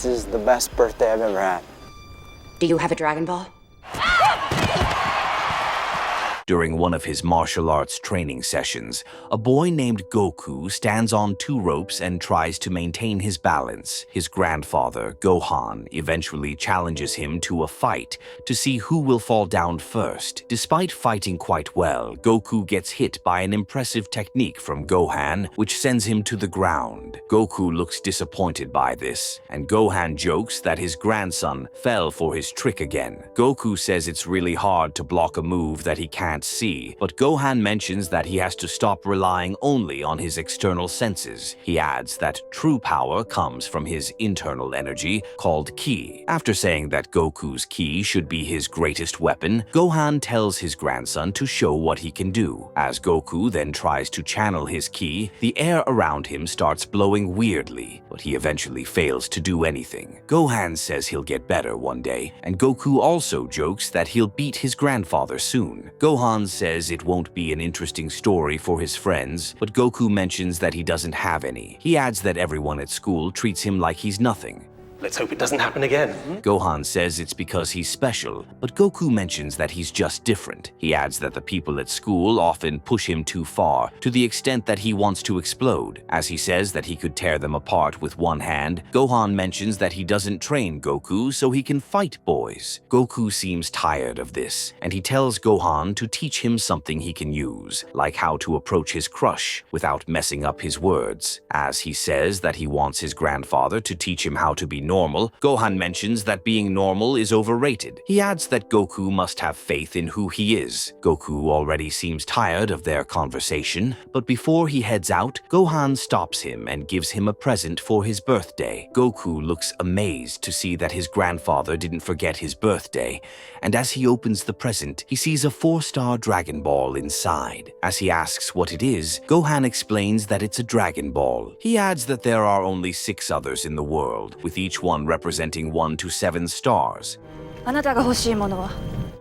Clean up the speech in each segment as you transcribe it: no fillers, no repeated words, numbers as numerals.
This is the best birthday I've ever had. Do you have a Dragon Ball? During one of his martial arts training sessions, a boy named Goku stands on two ropes and tries to maintain his balance. His grandfather, Gohan, eventually challenges him to a fight to see who will fall down first. Despite fighting quite well, Goku gets hit by an impressive technique from Gohan, which sends him to the ground. Goku looks disappointed by this, and Gohan jokes that his grandson fell for his trick again. Goku says it's really hard to block a move that he can't see, but Gohan mentions that he has to stop relying only on his external senses. He adds that true power comes from his internal energy, called ki. After saying that Goku's ki should be his greatest weapon, Gohan tells his grandson to show what he can do. As Goku then tries to channel his ki, the air around him starts blowing weirdly, but he eventually fails to do anything. Gohan says he'll get better one day, and Goku also jokes that he'll beat his grandfather soon. Gohan says it won't be an interesting story for his friends, but Goku mentions that he doesn't have any. He adds that everyone at school treats him like he's nothing. Let's hope it doesn't happen again. Gohan says it's because he's special, but Goku mentions that he's just different. He adds that the people at school often push him too far, to the extent that he wants to explode. As he says that he could tear them apart with one hand, Gohan mentions that he doesn't train Goku so he can fight boys. Goku seems tired of this, and he tells Gohan to teach him something he can use, like how to approach his crush without messing up his words. As he says that he wants his grandfather to teach him how to be normal, Gohan mentions that being normal is overrated. He adds that Goku must have faith in who he is. Goku already seems tired of their conversation, but before he heads out, Gohan stops him and gives him a present for his birthday. Goku looks amazed to see that his grandfather didn't forget his birthday, and as he opens the present, he sees a 4-star Dragon Ball inside. As he asks what it is, Gohan explains that it's a Dragon Ball. He adds that there are only 6 others in the world, with each one representing 1 to 7 stars. あなたが欲しいものは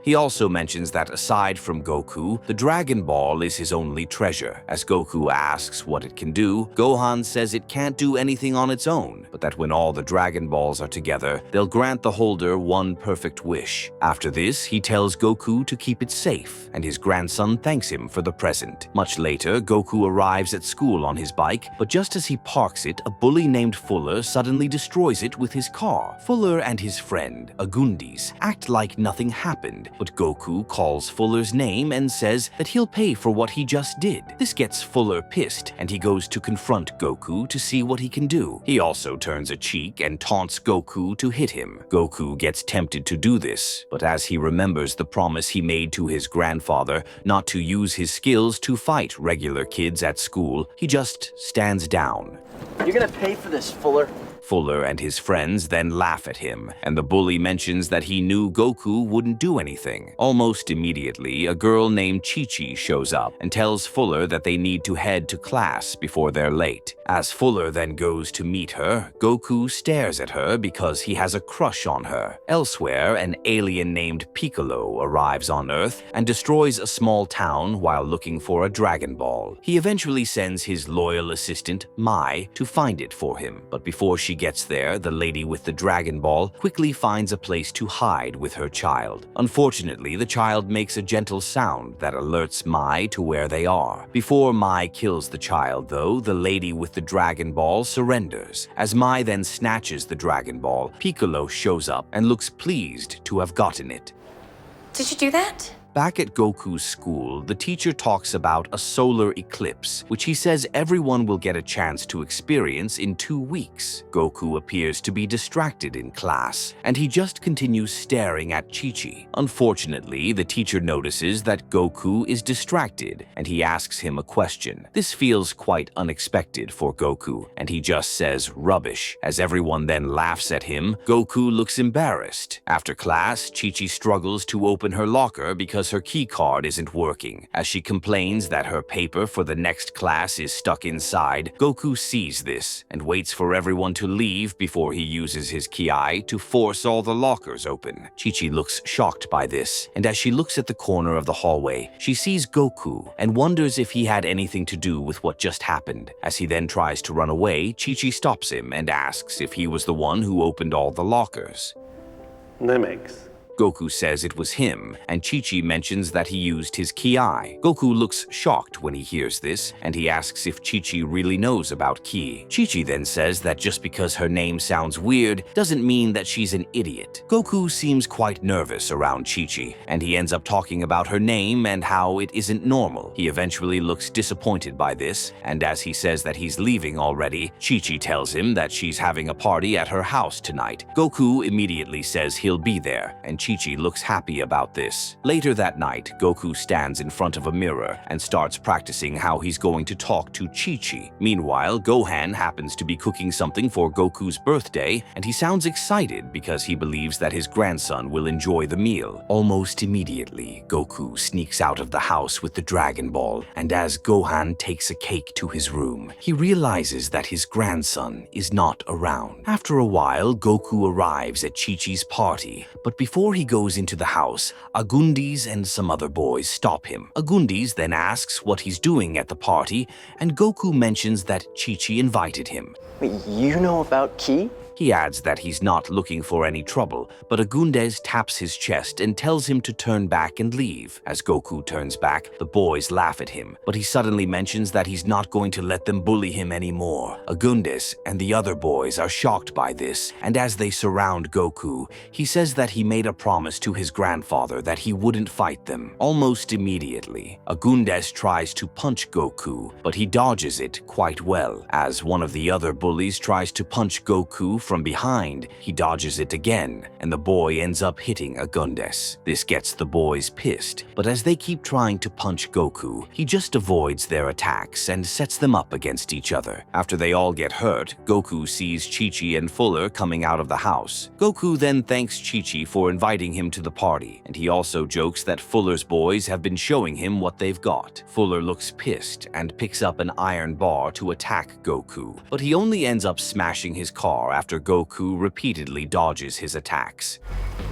He also mentions that aside from Goku, the Dragon Ball is his only treasure. As Goku asks what it can do, Gohan says it can't do anything on its own, but that when all the Dragon Balls are together, they'll grant the holder one perfect wish. After this, he tells Goku to keep it safe, and his grandson thanks him for the present. Much later, Goku arrives at school on his bike, but just as he parks it, a bully named Fuller suddenly destroys it with his car. Fuller and his friend, Agundis, act like nothing happened, but Goku calls Fuller's name and says that he'll pay for what he just did. This gets Fuller pissed, and he goes to confront Goku to see what he can do. He also turns a cheek and taunts Goku to hit him. Goku gets tempted to do this, but as he remembers the promise he made to his grandfather not to use his skills to fight regular kids at school, he just stands down. You're gonna pay for this, Fuller. Fuller and his friends then laugh at him, and the bully mentions that he knew Goku wouldn't do anything. Almost immediately, a girl named Chi-Chi shows up and tells Fuller that they need to head to class before they're late. As Fuller then goes to meet her, Goku stares at her because he has a crush on her. Elsewhere, an alien named Piccolo arrives on Earth and destroys a small town while looking for a Dragon Ball. He eventually sends his loyal assistant, Mai, to find it for him, but before she gets there, the lady with the Dragon Ball quickly finds a place to hide with her child. Unfortunately, the child makes a gentle sound that alerts Mai to where they are. Before Mai kills the child, though, the lady with the Dragon Ball surrenders. As Mai then snatches the Dragon Ball, Piccolo shows up and looks pleased to have gotten it. Did you do that? Back at Goku's school, the teacher talks about a solar eclipse, which he says everyone will get a chance to experience in 2 weeks. Goku appears to be distracted in class, and he just continues staring at Chi-Chi. Unfortunately, the teacher notices that Goku is distracted, and he asks him a question. This feels quite unexpected for Goku, and he just says rubbish. As everyone then laughs at him, Goku looks embarrassed. After class, Chi-Chi struggles to open her locker because because her key card isn't working. As she complains that her paper for the next class is stuck inside, Goku sees this and waits for everyone to leave before he uses his ki to force all the lockers open. Chi-Chi looks shocked by this, and as she looks at the corner of the hallway, she sees Goku and wonders if he had anything to do with what just happened. As he then tries to run away, Chi-Chi stops him and asks if he was the one who opened all the lockers. Mimics. Goku says it was him, and Chi-Chi mentions that he used his ki. Goku looks shocked when he hears this, and he asks if Chi-Chi really knows about ki. Chi-Chi then says that just because her name sounds weird doesn't mean that she's an idiot. Goku seems quite nervous around Chi-Chi, and he ends up talking about her name and how it isn't normal. He eventually looks disappointed by this, and as he says that he's leaving already, Chi-Chi tells him that she's having a party at her house tonight. Goku immediately says he'll be there, and Chi-Chi looks happy about this. Later that night, Goku stands in front of a mirror and starts practicing how he's going to talk to Chi-Chi. Meanwhile, Gohan happens to be cooking something for Goku's birthday, and he sounds excited because he believes that his grandson will enjoy the meal. Almost immediately, Goku sneaks out of the house with the Dragon Ball, and as Gohan takes a cake to his room, he realizes that his grandson is not around. After a while, Goku arrives at Chi-Chi's party, but before he goes into the house, Agundis and some other boys stop him. Agundis then asks what he's doing at the party, and Goku mentions that Chi-Chi invited him. Wait, you know about Ki? He adds that he's not looking for any trouble, but Agundes taps his chest and tells him to turn back and leave. As Goku turns back, the boys laugh at him, but he suddenly mentions that he's not going to let them bully him anymore. Agundes and the other boys are shocked by this, and as they surround Goku, he says that he made a promise to his grandfather that he wouldn't fight them. Almost immediately, Agundes tries to punch Goku, but he dodges it quite well. As one of the other bullies tries to punch Goku from behind, he dodges it again, and the boy ends up hitting Agundes. This gets the boys pissed, but as they keep trying to punch Goku, he just avoids their attacks and sets them up against each other. After they all get hurt, Goku sees Chi-Chi and Fuller coming out of the house. Goku then thanks Chi-Chi for inviting him to the party, and he also jokes that Fuller's boys have been showing him what they've got. Fuller looks pissed and picks up an iron bar to attack Goku, but he only ends up smashing his car after Goku repeatedly dodges his attacks.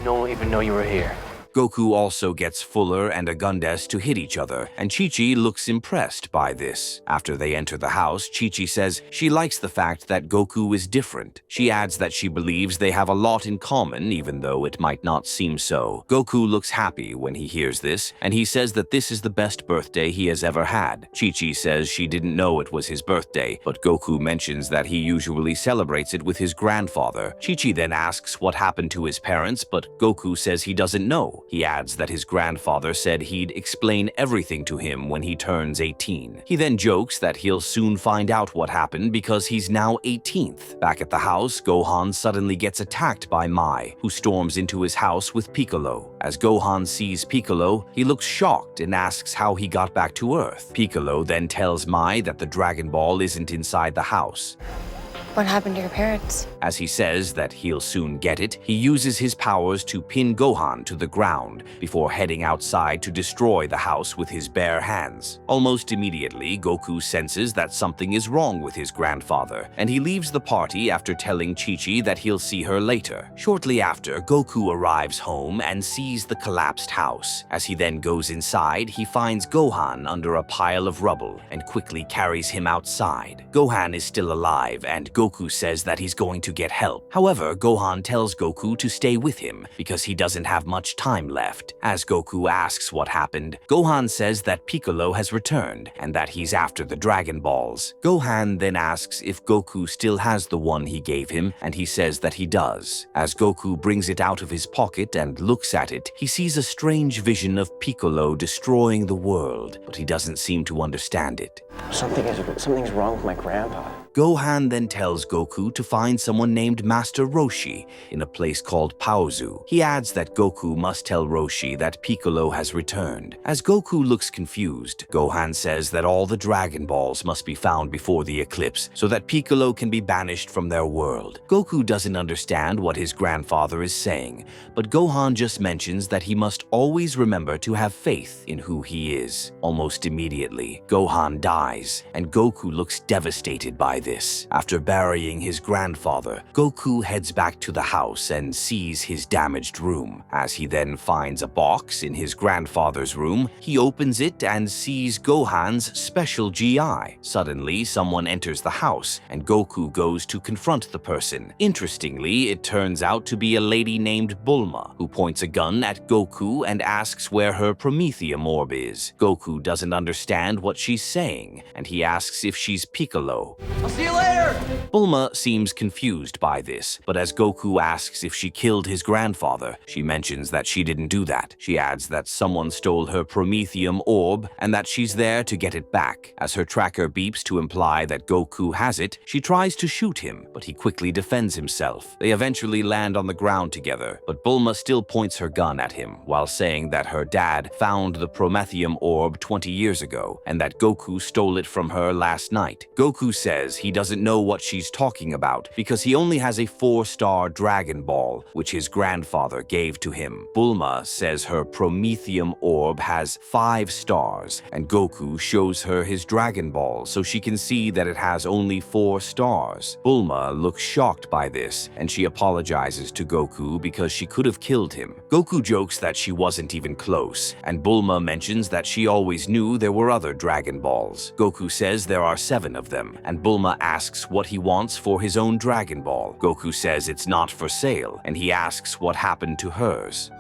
No one will even know you were here. Goku also gets Fuller and Agundes to hit each other, and Chi-Chi looks impressed by this. After they enter the house, Chi-Chi says she likes the fact that Goku is different. She adds that she believes they have a lot in common, even though it might not seem so. Goku looks happy when he hears this, and he says that this is the best birthday he has ever had. Chi-Chi says she didn't know it was his birthday, but Goku mentions that he usually celebrates it with his grandfather. Chi-Chi then asks what happened to his parents, but Goku says he doesn't know. He adds that his grandfather said he'd explain everything to him when he turns 18. He then jokes that he'll soon find out what happened because he's now 18th. Back at the house, Gohan suddenly gets attacked by Mai, who storms into his house with Piccolo. As Gohan sees Piccolo, he looks shocked and asks how he got back to Earth. Piccolo then tells Mai that the Dragon Ball isn't inside the house. What happened to your parents? As he says that he'll soon get it, he uses his powers to pin Gohan to the ground before heading outside to destroy the house with his bare hands. Almost immediately, Goku senses that something is wrong with his grandfather, and he leaves the party after telling Chi-Chi that he'll see her later. Shortly after, Goku arrives home and sees the collapsed house. As he then goes inside, he finds Gohan under a pile of rubble and quickly carries him outside. Gohan is still alive, and Goku says that he's going to get help. However, Gohan tells Goku to stay with him because he doesn't have much time left. As Goku asks what happened, Gohan says that Piccolo has returned and that he's after the Dragon Balls. Gohan then asks if Goku still has the one he gave him, and he says that he does. As Goku brings it out of his pocket and looks at it, he sees a strange vision of Piccolo destroying the world, but he doesn't seem to understand it. Something's wrong with my grandpa. Gohan then tells Goku to find someone named Master Roshi in a place called Paozu. He adds that Goku must tell Roshi that Piccolo has returned. As Goku looks confused, Gohan says that all the Dragon Balls must be found before the eclipse so that Piccolo can be banished from their world. Goku doesn't understand what his grandfather is saying, but Gohan just mentions that he must always remember to have faith in who he is. Almost immediately, Gohan dies, and Goku looks devastated by this. After burying his grandfather, Goku heads back to the house and sees his damaged room. As he then finds a box in his grandfather's room, he opens it and sees Gohan's special GI. Suddenly, someone enters the house, and Goku goes to confront the person. Interestingly, it turns out to be a lady named Bulma, who points a gun at Goku and asks where her Prometheum orb is. Goku doesn't understand what she's saying, and he asks if she's Piccolo. I'll see you later! Bulma seems confused by this, but as Goku asks if she killed his grandfather, she mentions that she didn't do that. She adds that someone stole her Prometheum orb and that she's there to get it back. As her tracker beeps to imply that Goku has it, she tries to shoot him, but he quickly defends himself. They eventually land on the ground together, but Bulma still points her gun at him while saying that her dad found the Prometheum orb 20 years ago and that Goku stole it from her last night. Goku says he doesn't know what she's talking about because he only has a 4-star Dragon Ball, which his grandfather gave to him. Bulma says her Prometheum orb has 5 stars, and Goku shows her his Dragon Ball so she can see that it has only 4 stars. Bulma looks shocked by this, and she apologizes to Goku because she could have killed him. Goku jokes that she wasn't even close, and Bulma mentions that she always knew there were other Dragon Balls. Goku says there are 7 of them, and Bulma asks what he wants for his own Dragon Ball. Goku says it's not for sale, and he asks what happened to hers.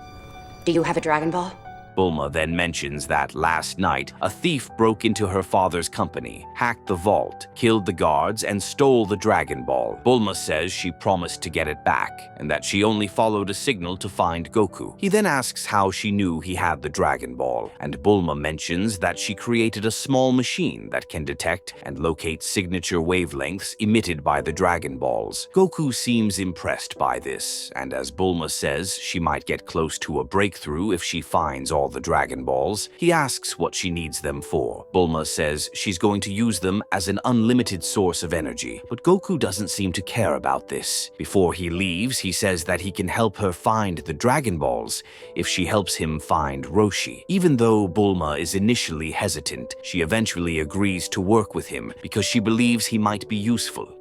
Do you have a Dragon Ball? Bulma then mentions that last night, a thief broke into her father's company, hacked the vault, killed the guards, and stole the Dragon Ball. Bulma says she promised to get it back, and that she only followed a signal to find Goku. He then asks how she knew he had the Dragon Ball, and Bulma mentions that she created a small machine that can detect and locate signature wavelengths emitted by the Dragon Balls. Goku seems impressed by this, and as Bulma says she might get close to a breakthrough if she finds all the Dragon Balls, he asks what she needs them for. Bulma says she's going to use them as an unlimited source of energy, but Goku doesn't seem to care about this. Before he leaves, he says that he can help her find the Dragon Balls if she helps him find Roshi. Even though Bulma is initially hesitant, she eventually agrees to work with him because she believes he might be useful.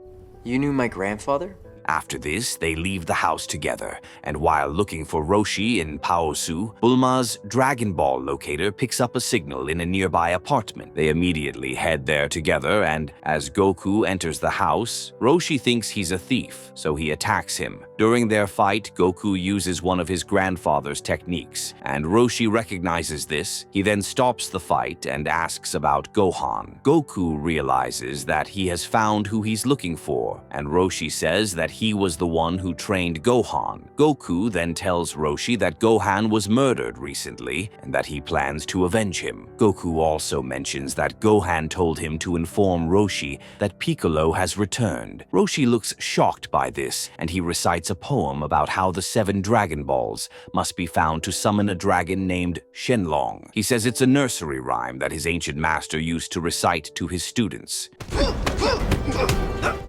You knew my grandfather? After this, they leave the house together, and while looking for Roshi in Paozu, Bulma's Dragon Ball locator picks up a signal in a nearby apartment. They immediately head there together, and as Goku enters the house, Roshi thinks he's a thief, so he attacks him. During their fight, Goku uses one of his grandfather's techniques, and Roshi recognizes this. He then stops the fight and asks about Gohan. Goku realizes that he has found who he's looking for, and Roshi says that he was the one who trained Gohan. Goku then tells Roshi that Gohan was murdered recently and that he plans to avenge him. Goku also mentions that Gohan told him to inform Roshi that Piccolo has returned. Roshi looks shocked by this, and he recites a poem about how the 7 Dragon Balls must be found to summon a dragon named Shenlong. He says it's a nursery rhyme that his ancient master used to recite to his students.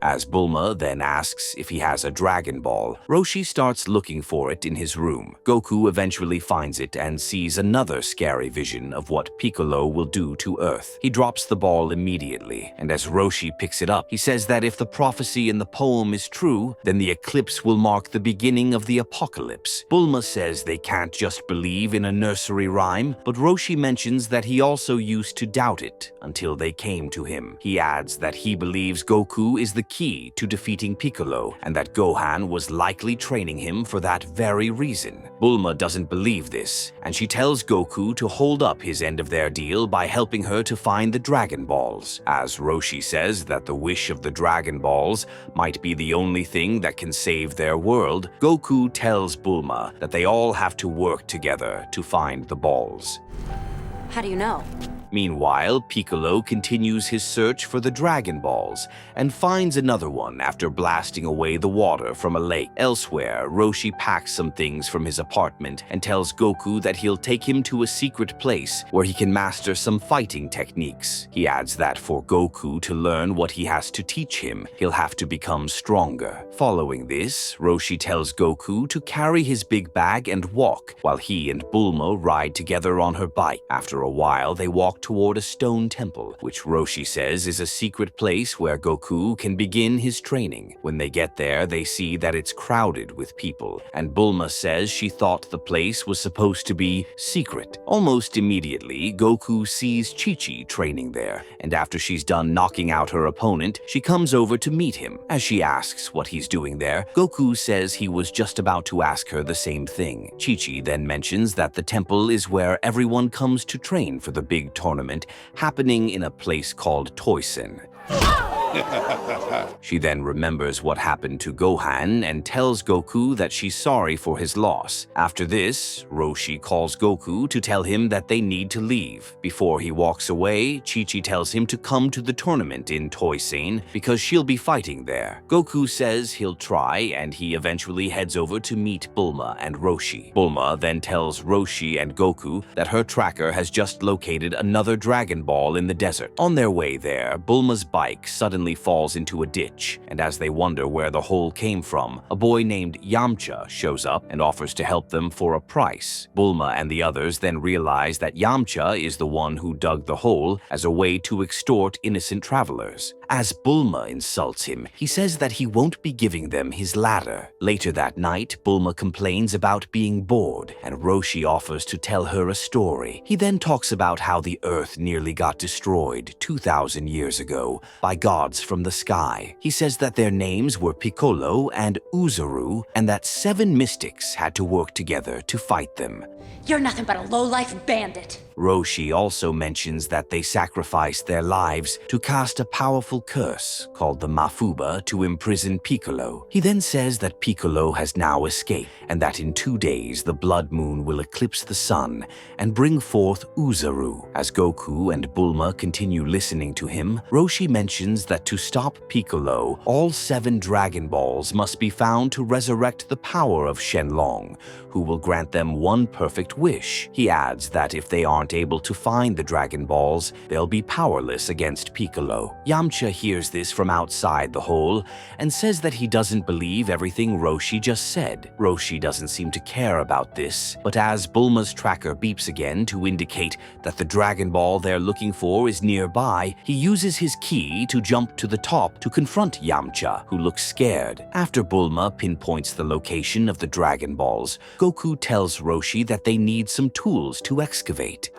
As Bulma then asks if he has a Dragon Ball, Roshi starts looking for it in his room. Goku eventually finds it and sees another scary vision of what Piccolo will do to Earth. He drops the ball immediately, and as Roshi picks it up, he says that if the prophecy in the poem is true, then the eclipse will mark the beginning of the apocalypse. Bulma says they can't just believe in a nursery rhyme, but Roshi mentions that he also used to doubt it until they came to him. He adds that he believes Goku is the key to defeating Piccolo, and that Gohan was likely training him for that very reason. Bulma doesn't believe this, and she tells Goku to hold up his end of their deal by helping her to find the Dragon Balls. As Roshi says that the wish of the Dragon Balls might be the only thing that can save their world, Goku tells Bulma that they all have to work together to find the balls. How do you know? Meanwhile, Piccolo continues his search for the Dragon Balls and finds another one after blasting away the water from a lake. Elsewhere, Roshi packs some things from his apartment and tells Goku that he'll take him to a secret place where he can master some fighting techniques. He adds that for Goku to learn what he has to teach him, he'll have to become stronger. Following this, Roshi tells Goku to carry his big bag and walk, while he and Bulma ride together on her bike. After a while, they walk toward a stone temple, which Roshi says is a secret place where Goku can begin his training. When they get there, they see that it's crowded with people, and Bulma says she thought the place was supposed to be secret. Almost immediately, Goku sees Chi-Chi training there, and after she's done knocking out her opponent, she comes over to meet him. As she asks what he's doing there, Goku says he was just about to ask her the same thing. Chi-Chi then mentions that the temple is where everyone comes to train for the big tournament happening in a place called Toysen. She then remembers what happened to Gohan and tells Goku that she's sorry for his loss. After this, Roshi calls Goku to tell him that they need to leave. Before he walks away, Chi-Chi tells him to come to the tournament in Toysen because she'll be fighting there. Goku says he'll try, and he eventually heads over to meet Bulma and Roshi. Bulma then tells Roshi and Goku that her tracker has just located another Dragon Ball in the desert. On their way there, Bulma's bike suddenly falls into a ditch, and as they wonder where the hole came from, a boy named Yamcha shows up and offers to help them for a price. Bulma and the others then realize that Yamcha is the one who dug the hole as a way to extort innocent travelers. As Bulma insults him, he says that he won't be giving them his ladder. Later that night, Bulma complains about being bored, and Roshi offers to tell her a story. He then talks about how the Earth nearly got destroyed 2,000 years ago by gods from the sky. He says that their names were Piccolo and Uzaru, and that 7 mystics had to work together to fight them. You're nothing but a low-life bandit. Roshi also mentions that they sacrificed their lives to cast a powerful curse called the Mafuba to imprison Piccolo. He then says that Piccolo has now escaped, and that in 2 days the blood moon will eclipse the sun and bring forth Uzaru. As Goku and Bulma continue listening to him, Roshi mentions that to stop Piccolo, all 7 Dragon Balls must be found to resurrect the power of Shenlong, who will grant them one perfect wish. He adds that if they aren't able to find the Dragon Balls, they'll be powerless against Piccolo. Yamcha hears this from outside the hole and says that he doesn't believe everything Roshi just said. Roshi doesn't seem to care about this, but as Bulma's tracker beeps again to indicate that the Dragon Ball they're looking for is nearby, he uses his ki to jump to the top to confront Yamcha, who looks scared. After Bulma pinpoints the location of the Dragon Balls, Goku tells Roshi that they need some tools to excavate.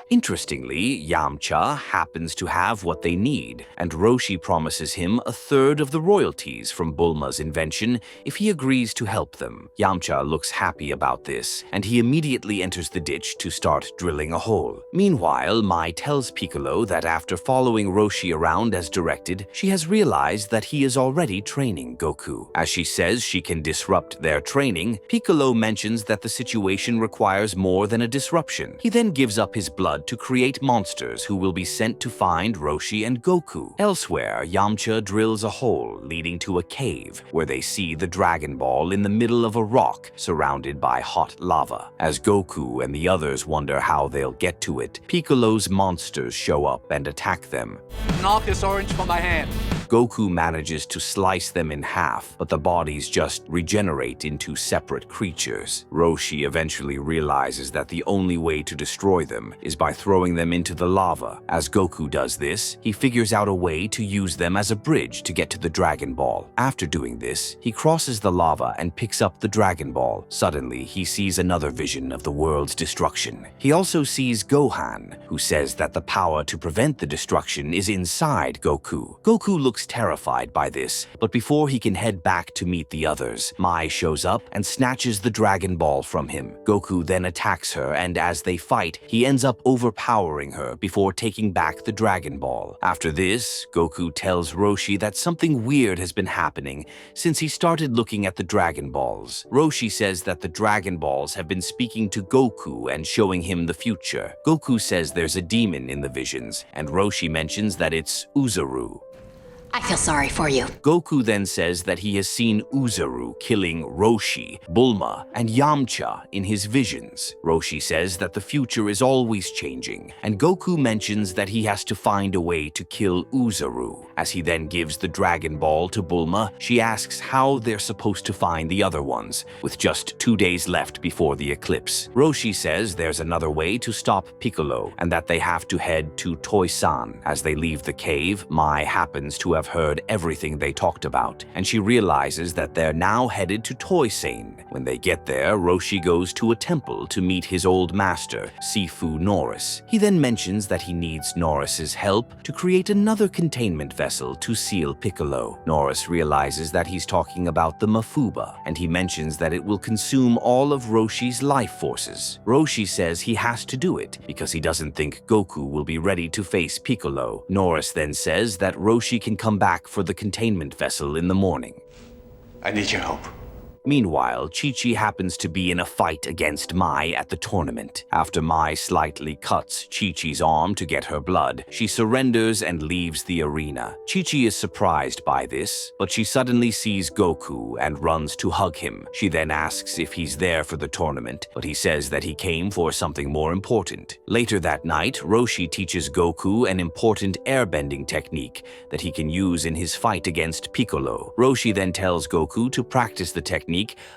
Interestingly, Yamcha happens to have what they need, and Roshi promises him a third of the royalties from Bulma's invention if he agrees to help them. Yamcha looks happy about this, and he immediately enters the ditch to start drilling a hole. Meanwhile, Mai tells Piccolo that after following Roshi around as directed, she has realized that he is already training Goku. As she says she can disrupt their training, Piccolo mentions that the situation requires more than a disruption. He then gives up his blood to create monsters who will be sent to find Roshi and Goku. Elsewhere, Yamcha drills a hole leading to a cave where they see the Dragon Ball in the middle of a rock surrounded by hot lava. As Goku and the others wonder how they'll get to it, Piccolo's monsters show up and attack them. Knock this orange from my hand. Goku manages to slice them in half, but the bodies just regenerate into separate creatures. Roshi eventually realizes that the only way to destroy them is by throwing them into the lava. As Goku does this, he figures out a way to use them as a bridge to get to the Dragon Ball. After doing this, he crosses the lava and picks up the Dragon Ball. Suddenly, he sees another vision of the world's destruction. He also sees Gohan, who says that the power to prevent the destruction is inside Goku. Goku looks looks terrified by this, but before he can head back to meet the others, Mai shows up and snatches the Dragon Ball from him. Goku then attacks her, and as they fight, he ends up overpowering her before taking back the Dragon Ball. After this, Goku tells Roshi that something weird has been happening since he started looking at the Dragon Balls. Roshi says that the Dragon Balls have been speaking to Goku and showing him the future. Goku says there's a demon in the visions, and Roshi mentions that it's Uzaru. I feel sorry for you. Goku then says that he has seen Uzaru killing Roshi, Bulma, and Yamcha in his visions. Roshi says that the future is always changing, and Goku mentions that he has to find a way to kill Uzaru. As he then gives the Dragon Ball to Bulma, she asks how they're supposed to find the other ones, with just 2 days left before the eclipse. Roshi says there's another way to stop Piccolo, and that they have to head to Toisan. As they leave the cave, Mai happens to have heard everything they talked about, and she realizes that they're now headed to Toisan. When they get there, Roshi goes to a temple to meet his old master, Sifu Norris. He then mentions that he needs Norris's help to create another containment vessel to seal Piccolo. Norris realizes that he's talking about the Mafuba, and he mentions that it will consume all of Roshi's life forces. Roshi says he has to do it because he doesn't think Goku will be ready to face Piccolo. Norris then says that Roshi can come back for the containment vessel in the morning. I need your help. Meanwhile, Chi-Chi happens to be in a fight against Mai at the tournament. After Mai slightly cuts Chi-Chi's arm to get her blood, she surrenders and leaves the arena. Chi-Chi is surprised by this, but she suddenly sees Goku and runs to hug him. She then asks if he's there for the tournament, but he says that he came for something more important. Later that night, Roshi teaches Goku an important airbending technique that he can use in his fight against Piccolo. Roshi then tells Goku to practice the technique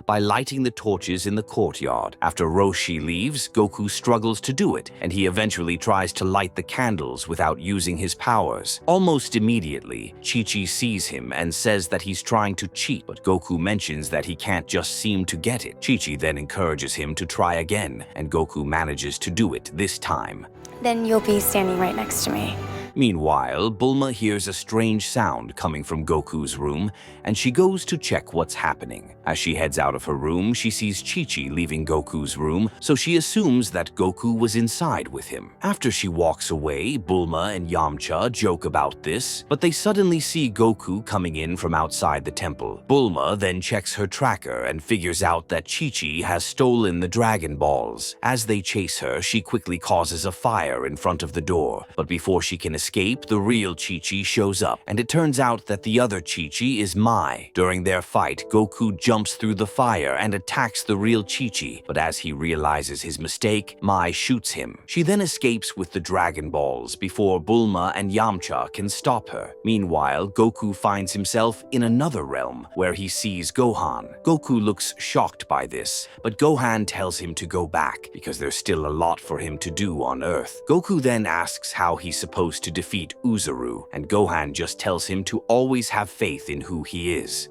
by lighting the torches in the courtyard. After Roshi leaves, Goku struggles to do it, and he eventually tries to light the candles without using his powers. Almost immediately, Chi-Chi sees him and says that he's trying to cheat, but Goku mentions that he can't just seem to get it. Chi-Chi then encourages him to try again, and Goku manages to do it this time. Then you'll be standing right next to me. Meanwhile, Bulma hears a strange sound coming from Goku's room, and she goes to check what's happening. As she heads out of her room, she sees Chi-Chi leaving Goku's room, so she assumes that Goku was inside with him. After she walks away, Bulma and Yamcha joke about this, but they suddenly see Goku coming in from outside the temple. Bulma then checks her tracker and figures out that Chi-Chi has stolen the Dragon Balls. As they chase her, she quickly causes a fire in front of the door, but before she can escape, the real Chi-Chi shows up, and it turns out that the other Chi-Chi is Mai. During their fight, Goku jumps through the fire and attacks the real Chi-Chi, but as he realizes his mistake, Mai shoots him. She then escapes with the Dragon Balls before Bulma and Yamcha can stop her. Meanwhile, Goku finds himself in another realm where he sees Gohan. Goku looks shocked by this, but Gohan tells him to go back because there's still a lot for him to do on Earth. Goku then asks how he's supposed to defeat Uzaru, and Gohan just tells him to always have faith in who he is.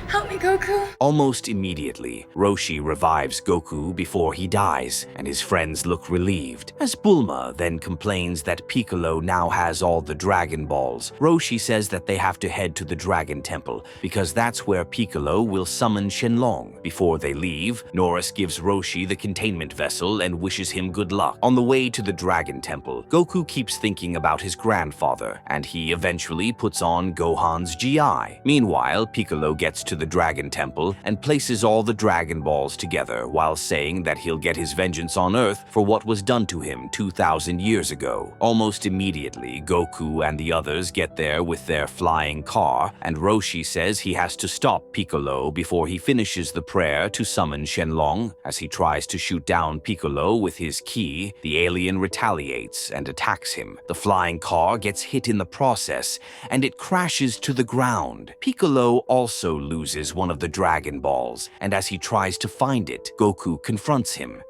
Help me, Goku. Almost immediately, Roshi revives Goku before he dies, and his friends look relieved. As Bulma then complains that Piccolo now has all the Dragon Balls, Roshi says that they have to head to the Dragon Temple, because that's where Piccolo will summon Shenlong. Before they leave, Norris gives Roshi the containment vessel and wishes him good luck. On the way to the Dragon Temple, Goku keeps thinking about his grandfather, and he eventually puts on Gohan's GI. Meanwhile, Piccolo gets to the Dragon Temple and places all the Dragon Balls together while saying that he'll get his vengeance on Earth for what was done to him 2,000 years ago. Almost immediately, Goku and the others get there with their flying car, and Roshi says he has to stop Piccolo before he finishes the prayer to summon Shenlong. As he tries to shoot down Piccolo with his ki, the alien retaliates and attacks him. The flying car gets hit in the process, and it crashes to the ground. Piccolo also loses one of the Dragon Balls, and as he tries to find it, Goku confronts him.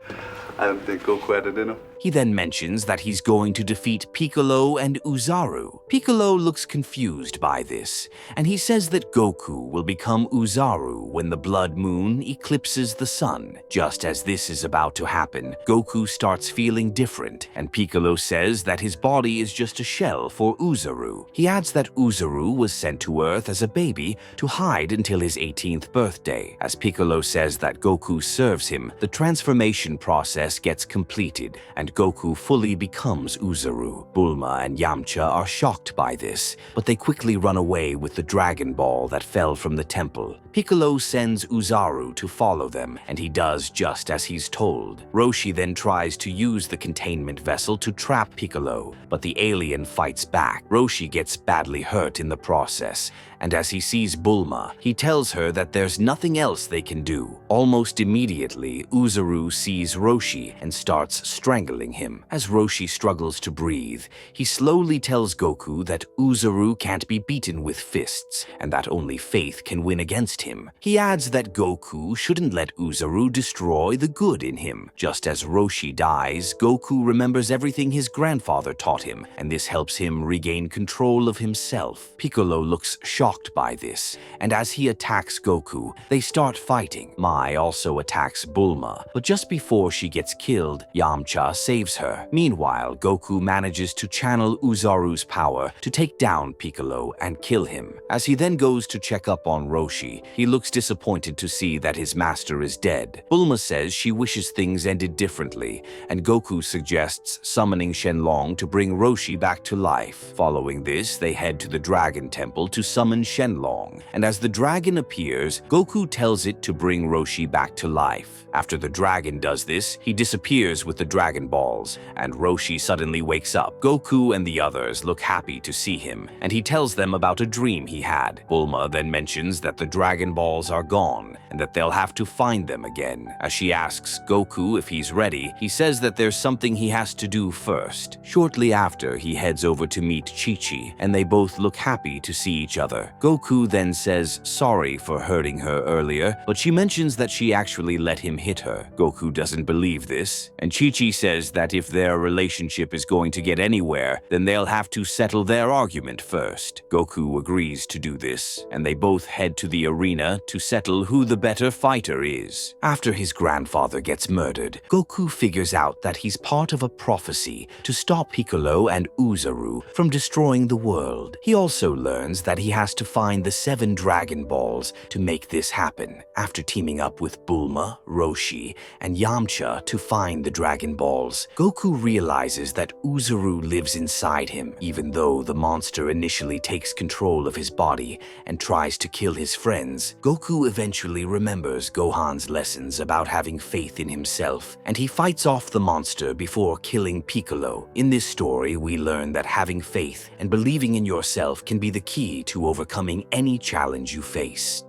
I don't think Goku had it in him. He then mentions that he's going to defeat Piccolo and Uzaru. Piccolo looks confused by this, and he says that Goku will become Uzaru when the blood moon eclipses the sun. Just as this is about to happen, Goku starts feeling different, and Piccolo says that his body is just a shell for Uzaru. He adds that Uzaru was sent to Earth as a baby to hide until his 18th birthday. As Piccolo says that Goku serves him, the transformation process gets completed, and Goku fully becomes Uzaru. Bulma and Yamcha are shocked by this, but they quickly run away with the Dragon Ball that fell from the temple. Piccolo sends Uzaru to follow them, and he does just as he's told. Roshi then tries to use the containment vessel to trap Piccolo, but the alien fights back. Roshi gets badly hurt in the process, and as he sees Bulma, he tells her that there's nothing else they can do. Almost immediately, Uzaru sees Roshi and starts strangling him. As Roshi struggles to breathe, he slowly tells Goku that Uzaru can't be beaten with fists, and that only faith can win against him. He adds that Goku shouldn't let Uzaru destroy the good in him. Just as Roshi dies, Goku remembers everything his grandfather taught him, and this helps him regain control of himself. Piccolo looks shocked by this, and as he attacks Goku, they start fighting. Mai also attacks Bulma, but just before she gets killed, Yamcha saves her. Meanwhile, Goku manages to channel Uzaru's power to take down Piccolo and kill him. As he then goes to check up on Roshi, he looks disappointed to see that his master is dead. Bulma says she wishes things ended differently, and Goku suggests summoning Shenlong to bring Roshi back to life. Following this, they head to the Dragon Temple to summon Shenlong, and as the dragon appears, Goku tells it to bring Roshi back to life. After the dragon does this, he disappears with the Dragon Balls, and Roshi suddenly wakes up. Goku and the others look happy to see him, and he tells them about a dream he had. Bulma then mentions that the Dragon Balls are gone, and that they'll have to find them again. As she asks Goku if he's ready, he says that there's something he has to do first. Shortly after, he heads over to meet Chi-Chi, and they both look happy to see each other. Goku then says sorry for hurting her earlier, but she mentions that she actually let him hit her. Goku doesn't believe this, and Chi-Chi says that if their relationship is going to get anywhere, then they'll have to settle their argument first. Goku agrees to do this, and they both head to the arena to settle who the better fighter is. After his grandfather gets murdered, Goku figures out that he's part of a prophecy to stop Piccolo and Uzaru from destroying the world. He also learns that he has to find the 7 Dragon Balls to make this happen. After teaming up with Bulma, Roshi, and Yamcha to find the Dragon Balls, Goku realizes that Uzaru lives inside him, even though the monster initially takes control of his body and tries to kill his friends. Goku eventually remembers Gohan's lessons about having faith in himself, and he fights off the monster before killing Piccolo. In this story, we learn that having faith and believing in yourself can be the key to overcoming any challenge you face.